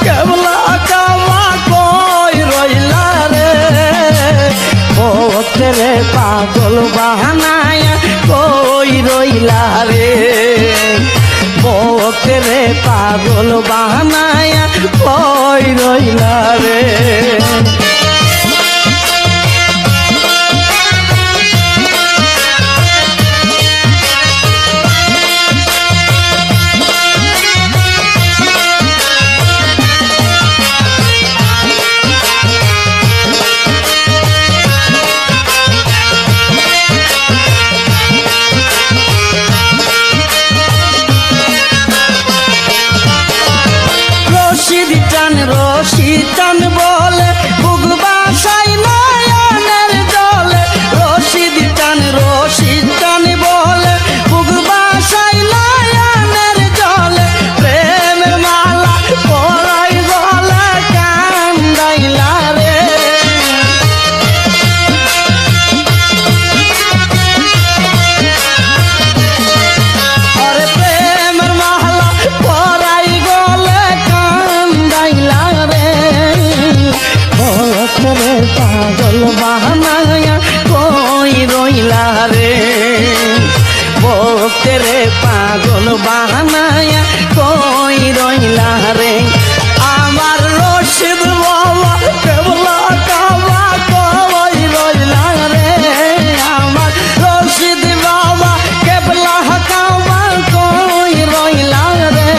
কেবলা কাওয়া কই রইলা রে ভক্তেরে পাগল বাহানায়া কই রইলা রে ভক্তেরে পাগল বাহানায়া কই রইলা রে রশিদান বলে বুক বাসাই নয়নের জলে রশিদান বলে বুক বাসাই নয়নের জলে প্রেমের মালা পরাই গলা কান্দাইলা রে আরে প্রেমের মালা পরাই গলা কান্দাইলা ভক্তেরে পাগল বাহানায়া কই রইলা রে ভক্তেরে পাগল বাহানায়া কই রইলা রে আমার রশিদ বাবা কেবলা কাওয়া কই রইলা রে আমার রশিদ বাবা কেবলা কাওয়া কই রইলা রে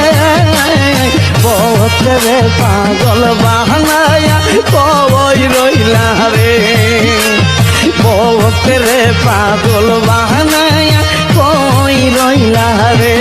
ভক্তেরে পাগল বাহানায়া কই রইলা রে ভক্তেরে পাগল বাহানায়া কই রইলা রে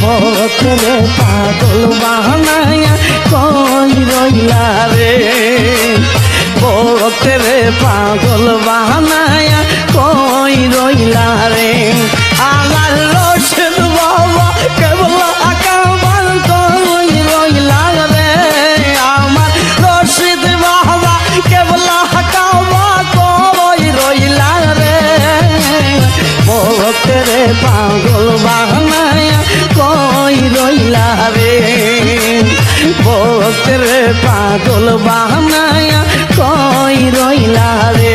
ভক্তেরে পাগল বাহানায়া কই রইলা রে ভক্তেরে পাগল বাহানায়া কই রইলা রে আমার রশিদ বাবা কেবলা কাওয়া কই রইলা রে আমার রশিদ বাবা কেবলা কাওয়া কই রইলা রে ভক্তেরে পাগল বাহানায়া কই রইলা রে ভক্তেরে পাগল বাহানায়া কই রইলা রে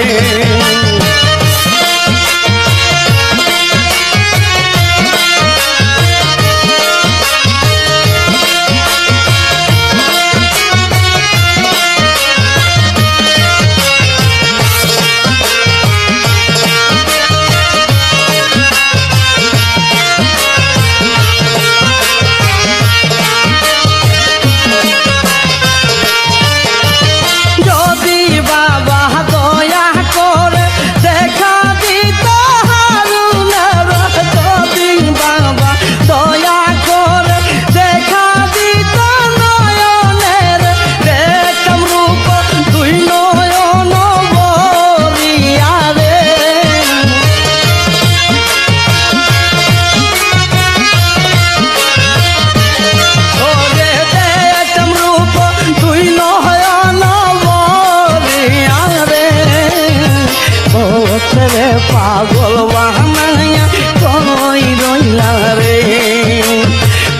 পাগল বাহানায়া কই রইলা রে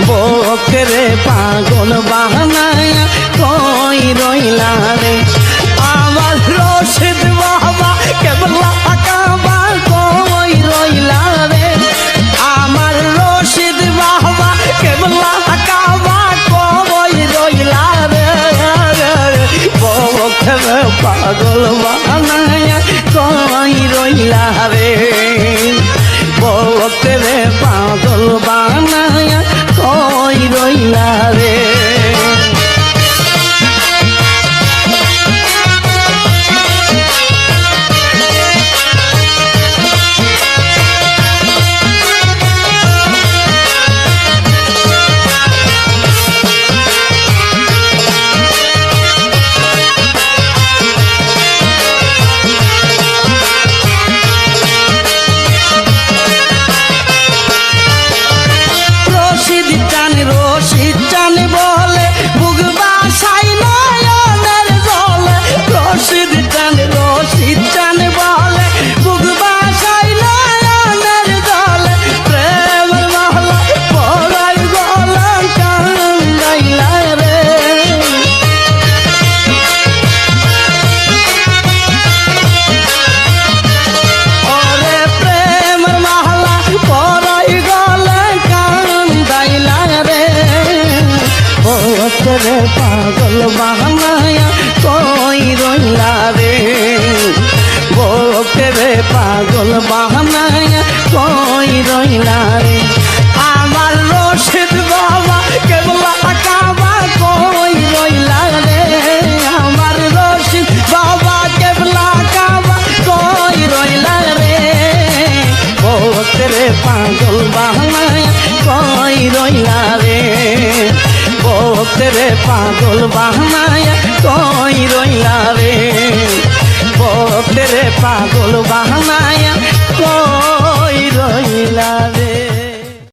ভক্তেরে পাগল বাহানায়া কই রইলা রে আমার রশিদ বাবা কেবলা কাওয়া কই রইলা রে আমার রশিদ বাবা কেবলা কাওয়া কই রইলা রে পাগল বানায়া কই রইলা রে বউকে রে পাগল বানায়া কই রইলা রে রশিদ টান বলে বুক বাসাই নয়নের জলে রশিদ টান বলে বুক বাসাই নয়নের জলে প্রেমের মহলা পড়াই গলা কান্দাইলা রে ওরে প্রেমের মহলা পড়াই গলা কান্দাইলা রে রে পাগল বাহানায়া কই রইলা রে বউকে রে পাগল বাহানায়া কই রইলা রে আমার রশিদ বাবা কেবলা কাবা কই রইলা রে আমার রশিদ বাবা কেবলা কাবা কই রইলা রে বউকে রে পাগল বাহানায়া কই রইলা রে বউকে রে পাগল বাহানায়া কই রইলা